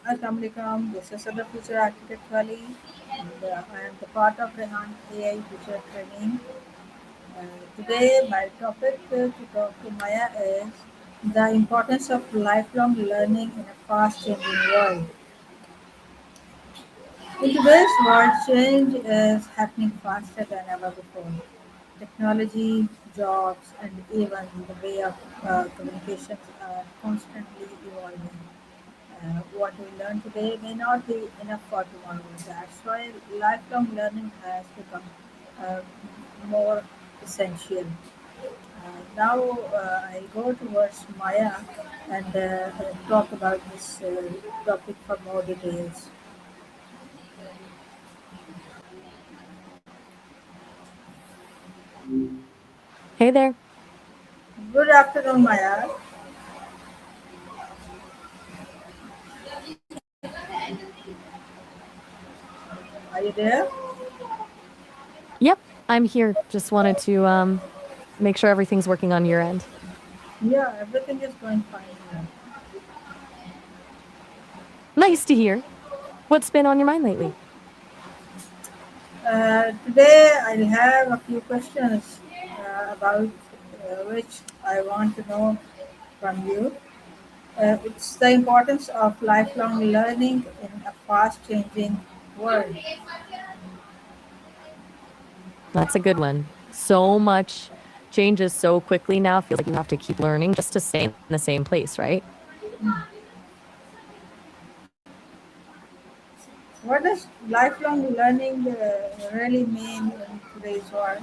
Assalamualaikum. This is the Future Architect Valley, and I am the part of Rehan AI Future Training. Today, my topic to talk to Maya is the importance of lifelong learning in a fast-changing world. In today's world, change is happening faster than ever before. Technology, jobs, and even the way of communications are constantly evolving. What we learn today may not be enough for tomorrow. That's why lifelong learning has become uh, more essential. Now I go towards Maya and talk about this topic for more details. Hey there. Good afternoon, Maya. Are you there? Yep, I'm here. Just wanted to make sure everything's working on your end. Yeah, everything is going fine here. Nice to hear. What's been on your mind lately? Today I'll have a few questions about which I want to know from you. It's the importance of lifelong learning in a fast changing world. That's a good one. So much changes so quickly now. Feels like you have to keep learning just to stay in the same place, right? What does lifelong learning really mean in today's world?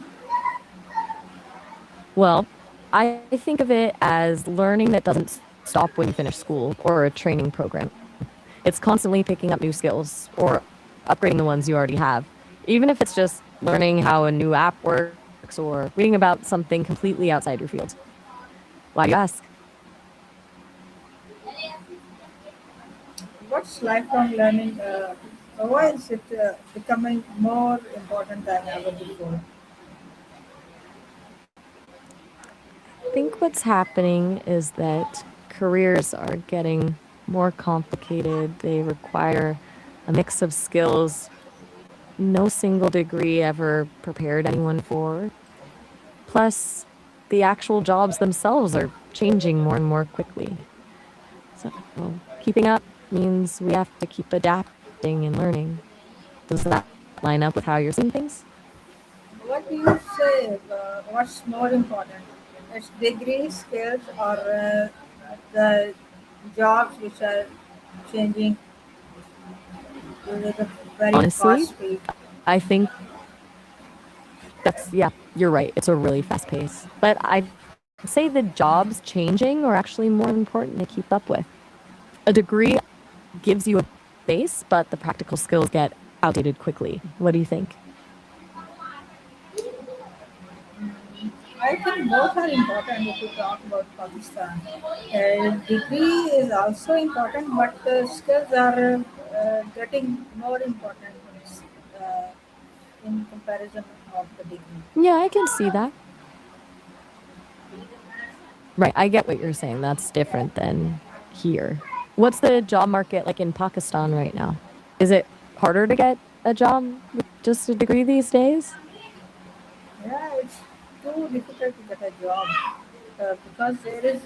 Well, I think of it as learning that doesn't stop when you finish school or a training program. It's constantly picking up new skills or upgrading the ones you already have, even if it's just learning how a new app works or reading about something completely outside your field. Why do you ask? What's lifelong learning? Why is it becoming more important than ever before? I think what's happening is that careers are getting more complicated. They require a mix of skills no single degree ever prepared anyone for. Plus, the actual jobs themselves are changing more and more quickly. So, keeping up means we have to keep adapting and learning. Does that line up with how you're seeing things? What do you say? What's more important? It's degree, skills, or the jobs which are changing with a very Honestly, fast speed? I think yeah, you're right. It's a really fast pace. But I'd say the jobs changing are actually more important to keep up with. A degree gives you a base, but the practical skills get outdated quickly. What do you think? I think both are important if you talk about Pakistan. Degree is also important, but skills are getting more important uh, in comparison of the degree. Yeah, I can see that. Right, I get what you're saying. That's different than here. What's the job market like in Pakistan right now? Is it harder to get a job with just a degree these days? Yeah, it's too difficult to get a job because there is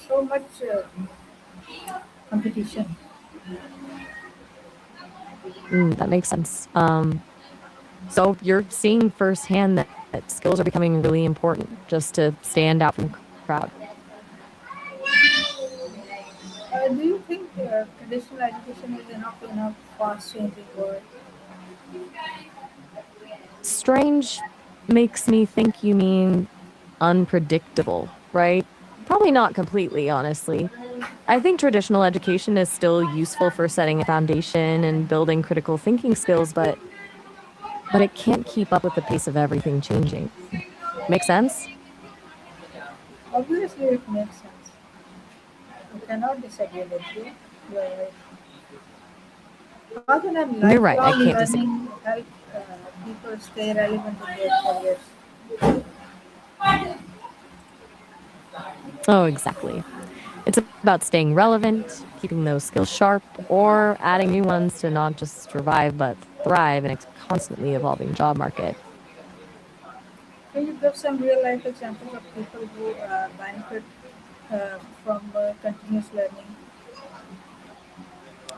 so much competition. That makes sense. So you're seeing firsthand that skills are becoming really important just to stand out from the crowd. Do you think traditional education is enough in a fast changing world? Strange makes me think you mean unpredictable, right? Probably not completely, honestly. I think traditional education is still useful for setting a foundation and building critical thinking skills, but it can't keep up with the pace of everything changing. Make sense? Obviously, it makes sense. I cannot disagree with you. You are right. How can a You're right. I lifelong can't disagree. learning help people stay relevant in their careers? Oh, exactly. It's about staying relevant, keeping those skills sharp, or adding new ones to not just survive but thrive in a constantly evolving job market. Can you give some real life examples of people who benefit from continuous learning?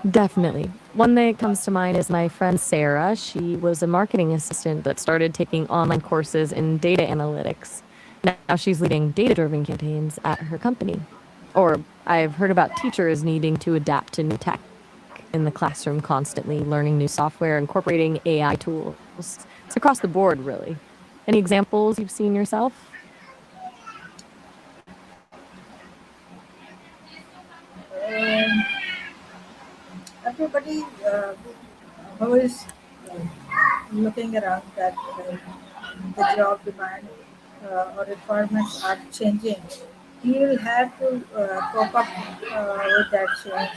Definitely. One that comes to mind is my friend Sarah. She was a marketing assistant but started taking online courses in data analytics. Now she's leading data driven campaigns at her company. Or I've heard about teachers needing to adapt to new tech in the classroom, constantly learning new software, incorporating AI tools. It's across the board, really. Any examples you've seen yourself? Um, Everybody who is looking around that the job demand or requirements are changing, he will have to cope up with that change.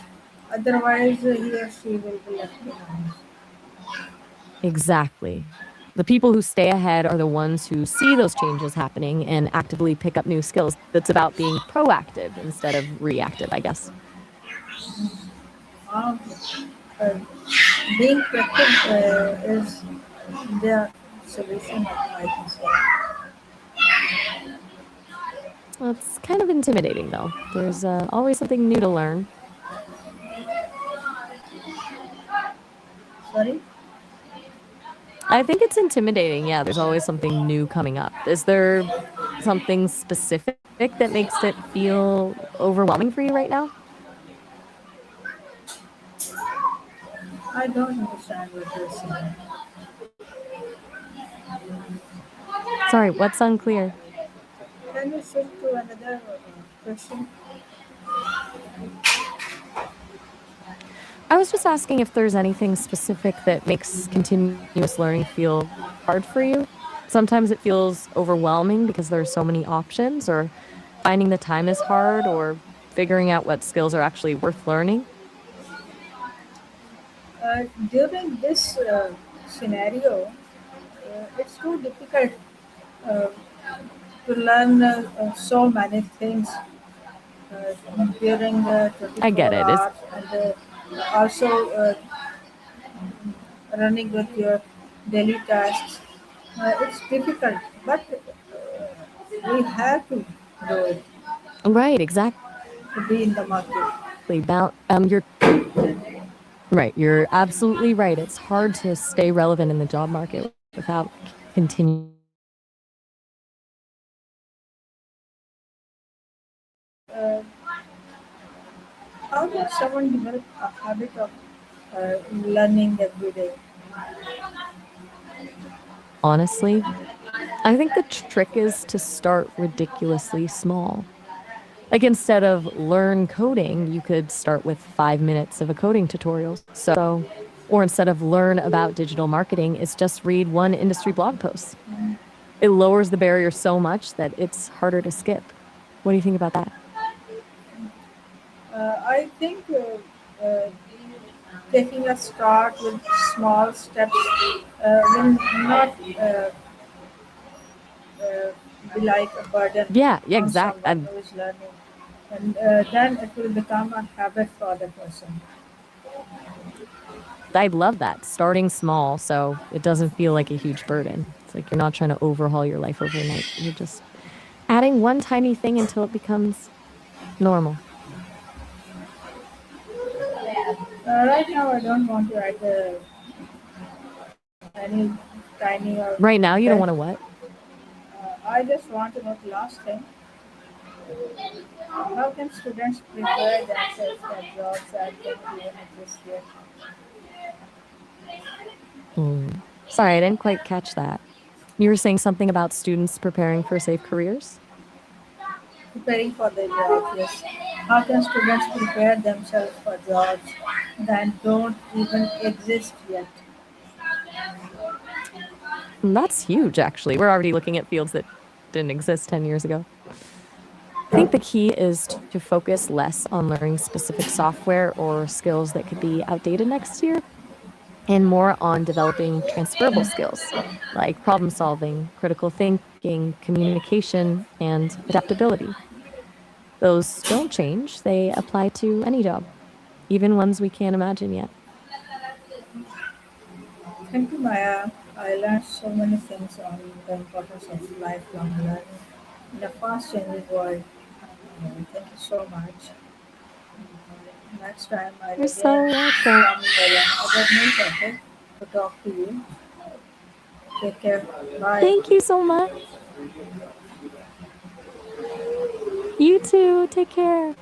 Otherwise, he or she will be left behind. Exactly. The people who stay ahead are the ones who see those changes happening and actively pick up new skills. That's about being proactive instead of reactive, I guess. Um, uh, Being practical is the solution, I think so. Well, it's kind of intimidating, though. There's always something new to learn. Sorry? I think it's intimidating. Yeah, there's always something new coming up. Is there something specific that makes it feel overwhelming for you right now? I don't understand what you're saying. Sorry, what's unclear? Can you shift to another question? I was just asking if there's anything specific that makes continuous learning feel hard for you. Sometimes it feels overwhelming because there's so many options, or finding the time is hard, or figuring out what skills are actually worth learning. During this scenario, it's too difficult uh, to learn so many things during the I get 24 it. It's hours and also running with your daily tasks. It's difficult, but we have to do it right, exactly. to be in the market. You're right. You're absolutely right. It's hard to stay relevant in the job market without continuing to learn. Uh, how does someone develop a habit of learning every day? Honestly, I think the trick is to start ridiculously small. Like instead of learn coding, you could start with 5 minutes of a coding tutorial. Or instead of learn about digital marketing, it's just read one industry blog post. It lowers the barrier so much that it's harder to skip. What do you think about that? I think taking a start with small steps will not uh, be like a burden Yeah, on exact. someone who is learning, and then it will become a habit for the person. I'd love that. Starting small so it doesn't feel like a huge burden. It's like you're not trying to overhaul your life overnight. You're just adding one tiny thing until it becomes normal. Right now, I don't want to add any tiny or Right now, you don't big. want to what? I just want to know the last thing. How can students prepare themselves for jobs that don't even exist yet? Mm. Sorry, I didn't quite catch that. You were saying something about students preparing for safe careers? Preparing for their jobs, yes. How can students prepare themselves for jobs that don't even exist yet? That's huge, actually. We're already looking at fields that didn't exist 10 years ago. I think the key is to focus less on learning specific software or skills that could be outdated next year and more on developing transferable skills like problem solving, critical thinking, communication, and adaptability. Those don't change, they apply to any job, even ones we can't imagine yet. Thank you, Maya. I learned so many things on the importance of lifelong learning in a fast-changing world. Thank you so much. Next time, I'll You're again so welcome. come with another new topic to talk to you. Take care. Bye. Thank you so much. You too. Take care.